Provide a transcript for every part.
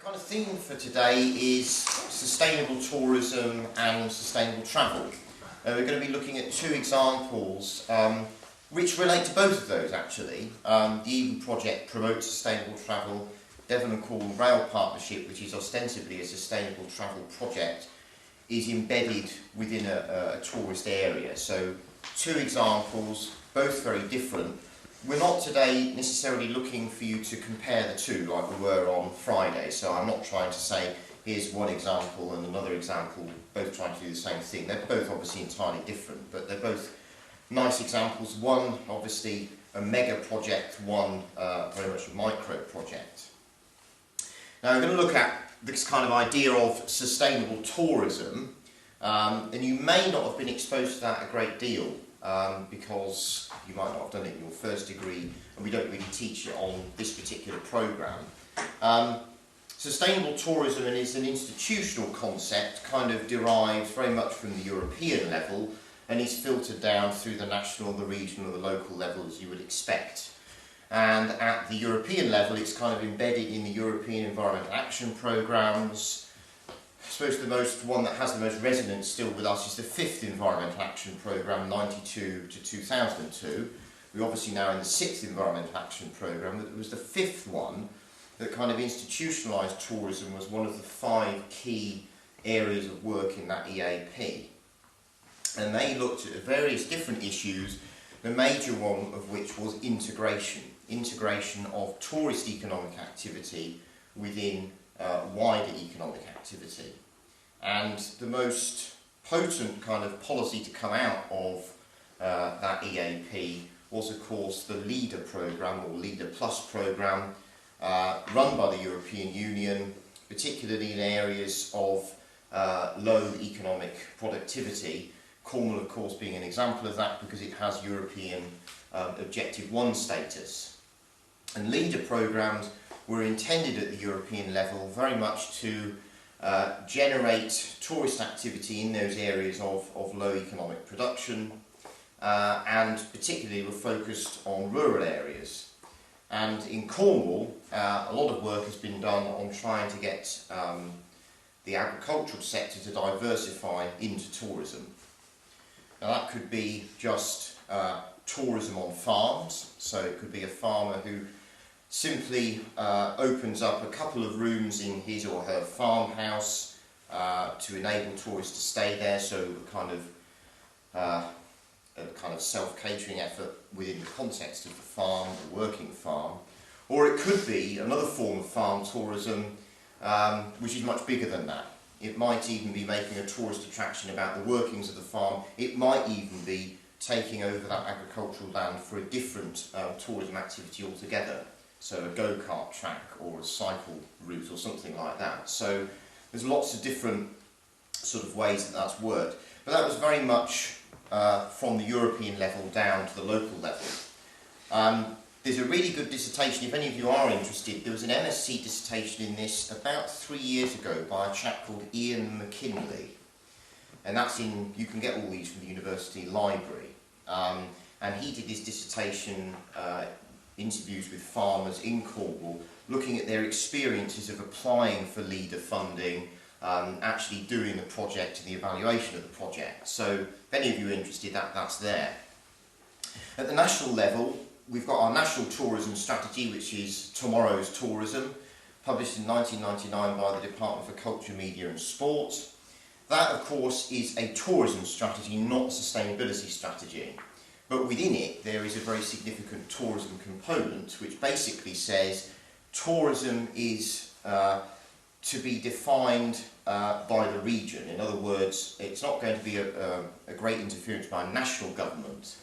kind of theme for today is sustainable tourism and sustainable travel. We're going to be looking at two examples which relate to both of those actually. The Eden Project promotes sustainable travel. Devon and Cornwall Rail Partnership, which is ostensibly a sustainable travel project, is embedded within a tourist area. So two examples, both very different. We're not today necessarily looking for you to compare the two like we were on Friday, so I'm not trying to say here's one example and another example, both trying to do the same thing. They're both obviously entirely different, but they're both nice examples. One obviously a mega project, one very much a micro project. Now we're going to look at this kind of idea of sustainable tourism, and you may not have been exposed to that a great deal because you might not have done it in your first degree, and we don't really teach it on this particular programme. Sustainable tourism is an institutional concept kind of derived very much from the European level and is filtered down through the national, the regional, the local level as you would expect. And at the European level, it's kind of embedded in the European Environmental Action Programmes. I suppose the one that has the most resonance still with us is the fifth Environmental Action Programme, 92 to 2002. We're obviously now in the sixth Environmental Action Programme, but it was the fifth one that kind of institutionalised tourism was one of the 5 key areas of work in that EAP. And they looked at various different issues, the major one of which was integration of tourist economic activity within wider economic activity. And the most potent kind of policy to come out of that EAP was of course the LEADER programme or LEADER Plus programme run by the European Union, particularly in areas of low economic productivity. Cornwall of course being an example of that because it has European Objective 1 status. And LEADER programmes were intended at the European level very much to generate tourist activity in those areas of low economic production and particularly were focused on rural areas. And in Cornwall, a lot of work has been done on trying to get the agricultural sector to diversify into tourism. Now that could be just tourism on farms, so it could be a farmer who simply opens up a couple of rooms in his or her farmhouse to enable tourists to stay there, so a kind of self-catering effort within the context of the farm, the working farm. Or it could be another form of farm tourism which is much bigger than that. It might even be making a tourist attraction about the workings of the farm. It might even be taking over that agricultural land for a different tourism activity altogether. So a go-kart track or a cycle route or something like that. So there's lots of different sort of ways that that's worked. But that was very much from the European level down to the local level. There's a really good dissertation, if any of you are interested, there was an MSc dissertation in this about 3 years ago by a chap called Ian McKinley. And that's you can get all these from the university library. And he did his dissertation interviews with farmers in Cornwall, looking at their experiences of applying for LEADER funding, actually doing the project and the evaluation of the project. So if any of you are interested, that's there. At the national level, we've got our National Tourism Strategy, which is Tomorrow's Tourism, published in 1999 by the Department for Culture, Media and Sport. That, of course, is a tourism strategy, not a sustainability strategy. But within it, there is a very significant tourism component, which basically says tourism is to be defined by the region. In other words, it's not going to be a great interference by a national government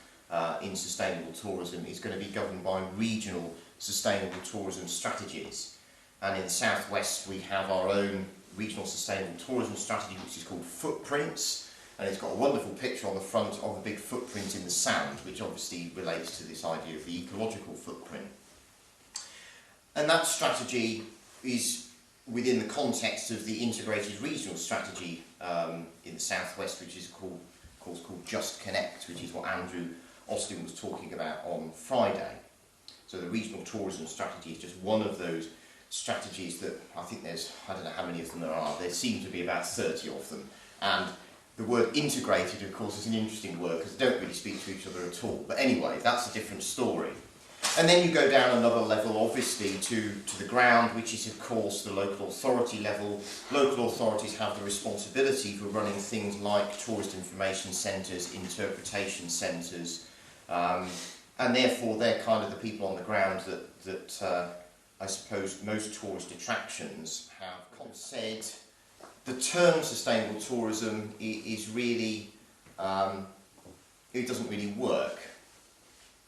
in sustainable tourism. It's going to be governed by regional sustainable tourism strategies. And in the southwest we have our own regional sustainable tourism strategy, which is called Footprints, and it's got a wonderful picture on the front of a big footprint in the sand, which obviously relates to this idea of the ecological footprint. And that strategy is within the context of the integrated regional strategy in the southwest, which is called Just Connect, which is what Andrew Austin was talking about on Friday. So the regional tourism strategy is just one of those strategies that I think I don't know how many of them there are, there seem to be about 30 of them. And the word integrated, of course, is an interesting word because they don't really speak to each other at all. But anyway, that's a different story. And then you go down another level, obviously, to the ground, which is, of course, the local authority level. Local authorities have the responsibility for running things like tourist information centres, interpretation centres, and therefore they're kind of the people on the ground that I suppose most tourist attractions have said. The term sustainable tourism is really, it doesn't really work,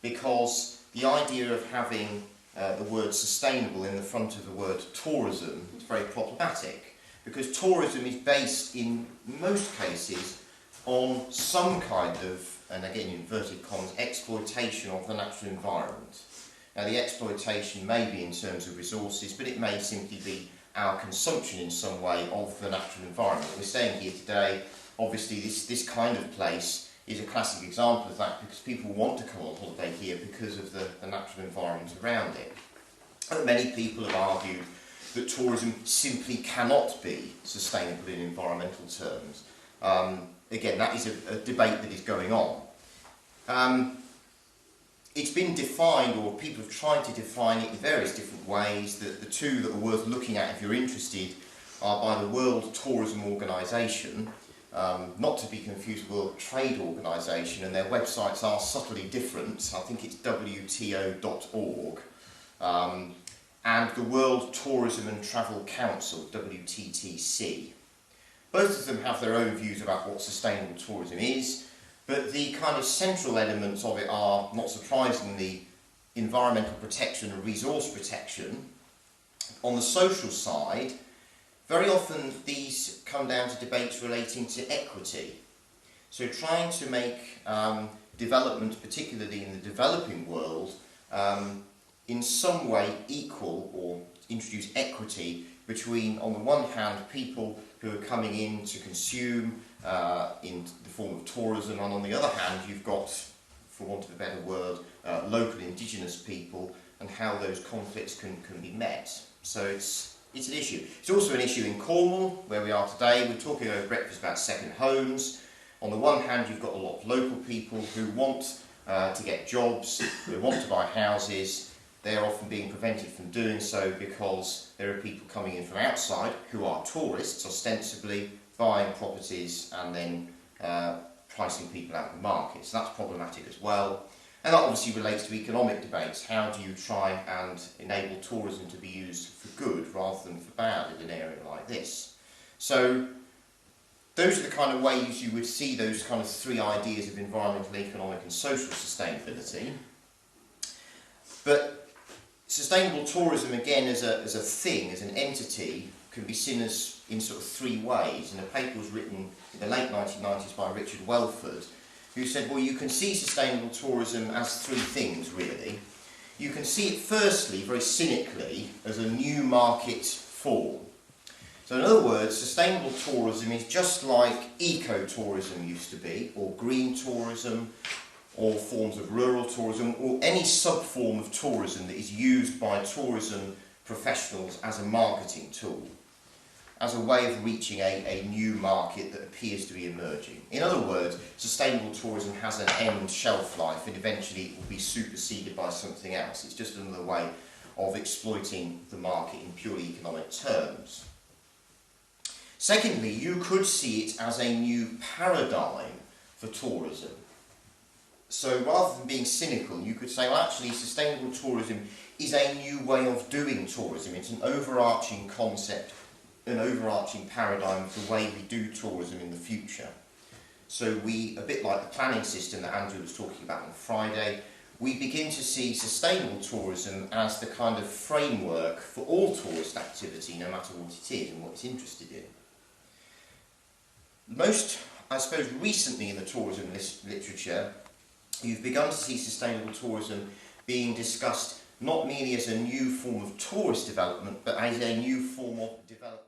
because the idea of having the word sustainable in the front of the word tourism is very problematic, because tourism is based in most cases on some kind of, and again inverted commas, exploitation of the natural environment. Now the exploitation may be in terms of resources, but it may simply be our consumption in some way of the natural environment. We're staying here today, obviously this kind of place is a classic example of that, because people want to come on holiday here because of the natural environment around it. And many people have argued that tourism simply cannot be sustainable in environmental terms. Again, that is a debate that is going on. It's been defined, or people have tried to define it in various different ways. The two that are worth looking at if you're interested are by the World Tourism Organization, not to be confused with World Trade Organization, and their websites are subtly different. I think it's WTO.org, and the World Tourism and Travel Council, WTTC. Both of them have their own views about what sustainable tourism is, but the kind of central elements of it are, not surprisingly, environmental protection and resource protection. On the social side, very often these come down to debates relating to equity. So trying to make development, particularly in the developing world, in some way equal, or introduce equity between, on the one hand, people who are coming in to consume in the form of tourism, and on the other hand you've got, for want of a better word, local indigenous people, and how those conflicts can be met. So it's an issue. It's also an issue in Cornwall, where we are today. We're talking over breakfast about second homes. On the one hand, you've got a lot of local people who want to get jobs, who want to buy houses. They're often being prevented from doing so because there are people coming in from outside who are tourists, ostensibly, buying properties and then pricing people out of the market. So that's problematic as well. And that obviously relates to economic debates. How do you try and enable tourism to be used for good rather than for bad in an area like this? So those are the kind of ways you would see those kind of three ideas of environmental, economic and social sustainability. But sustainable tourism, again, as a thing, as an entity, can be seen as in sort of three ways. And a paper was written in the late 1990s by Richard Welford, who said, well, you can see sustainable tourism as three things, really. You can see it, firstly, very cynically, as a new market form. So in other words, sustainable tourism is just like eco-tourism used to be, or green tourism, or forms of rural tourism, or any sub-form of tourism that is used by tourism professionals as a marketing tool, as a way of reaching a new market that appears to be emerging. In other words, sustainable tourism has an end shelf life, and eventually it will be superseded by something else. It's just another way of exploiting the market in purely economic terms. Secondly, you could see it as a new paradigm for tourism. So rather than being cynical, you could say, well, actually, sustainable tourism is a new way of doing tourism. It's an overarching concept, an overarching paradigm for the way we do tourism in the future. So we, a bit like the planning system that Andrew was talking about on Friday, we begin to see sustainable tourism as the kind of framework for all tourist activity, no matter what it is and what it's interested in. Most, I suppose, recently in the tourism literature, you've begun to see sustainable tourism being discussed not merely as a new form of tourist development, but as a new form of development